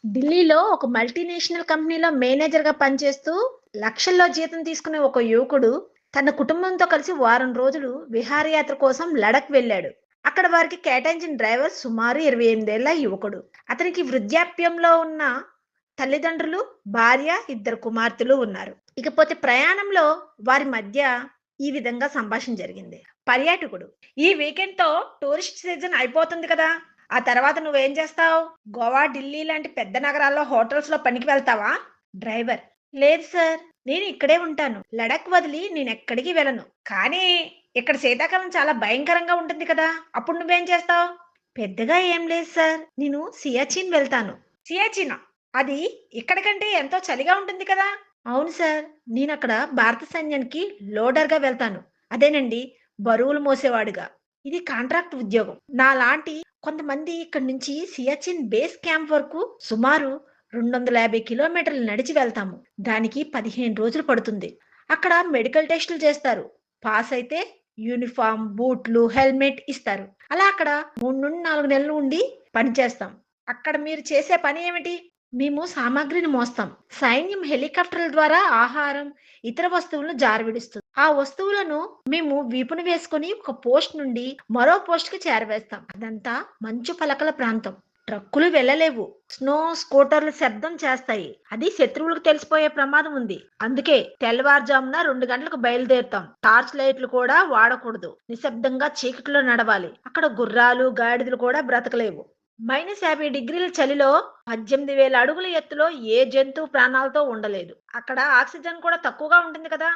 ఢిల్లీలో ఒక మల్టీనేషనల్ కంపెనీలో మేనేజర్‌గా పనిచేస్తూ లక్షల్లో జీతం తీసుకునే ఒక యువకుడు తన కుటుంబంతో కలిసి వారం రోజులు విహారయాత్ర కోసం లడఖ్ వెళ్ళాడు. అక్కడ వారికి కేటాయించిన డ్రైవర్ సుమారు 28 ఏళ్ల యువకుడు. అతనికి వృద్ధాప్యంలో ఉన్న తల్లిదండ్రులు, భార్య, ఇద్దరు కుమార్తెలు ఉన్నారు. ఇకపోతే ప్రయాణంలో వారి మధ్య ఈ విధంగా సంభాషణ జరిగింది. పర్యాటకుడు: ఈ వీకెండ్‌తో టూరిస్ట్ సీజన్ అయిపోతుంది కదా! ఆ తర్వాత నువ్వేం చేస్తావు? గోవా, ఢిల్లీ లాంటి పెద్ద నగరాల్లో హోటల్స్‌లో పనికి వెళ్తావా? డ్రైవర్: లేదు సార్, నేను ఇక్కడే ఉంటాను. లడఖ్ వదిలి నేనెక్కడికి వెళ్ళను. కానీ ఇక్కడ శీతాకాలం చాలా భయంకరంగా ఉంటుంది కదా! అప్పుడు నువ్వేం చేస్తావు? పెద్దగా ఏం లేదు సార్, నేను సియాచిన్ వెళ్తాను. సియాచినా? అది ఇక్కడ కంటే ఎంతో చలిగా ఉంటుంది కదా! అవును సార్, నేనక్కడ భారత సైన్యానికి లోడర్‌గా వెళ్తాను. అదేనండి, బరువులు మోసేవాడుగా. ఇది కాంట్రాక్ట్ ఉద్యోగం. నాలాంటి కొంతమంది ఇక్కడి నుంచి సియాచిన్ బేస్ క్యాంప్ వరకు సుమారు 250 కిలోమీటర్లు నడిచి వెళ్తాము. దానికి 15 రోజులు పడుతుంది. అక్కడ మెడికల్ టెస్టులు చేస్తారు. పాస్ అయితే యూనిఫామ్, బూట్లు, హెల్మెట్ ఇస్తారు. అలా అక్కడ 3-4 నెలలు ఉండి పనిచేస్తాం. అక్కడ మీరు చేసే పని ఏమిటి? మేము సామాగ్రిని మోస్తాం. సైన్యం హెలికాప్టర్ల ద్వారా ఆహారం, ఇతర వస్తువులను జారవిడుస్తుంది. ఆ వస్తువులను మేము వీపున వేసుకొని ఒక పోస్ట్ నుండి మరో పోస్ట్ కి చేరవేస్తాం. అదంతా మంచు పలకల ప్రాంతం. ట్రక్కులు వెళ్ళలేవు. స్నో స్కూటర్లు శబ్దం చేస్తాయి. అది శత్రువులకు తెలిసిపోయే ప్రమాదం ఉంది. అందుకే తెల్లవారుజామున 2 గంటలకు బయలుదేరుతాం. టార్చ్ లైట్లు కూడా వాడకూడదు. నిశ్శబ్దంగా చీకట్లో నడవాలి. అక్కడ గుర్రాలు, గాడిదలు కూడా బ్రతకలేవు. -50 డిగ్రీల చలిలో 18,000 అడుగుల ఎత్తులో ఏ జంతువు ప్రాణాలతో ఉండలేదు. అక్కడ ఆక్సిజన్ కూడా తక్కువగా ఉంటుంది కదా!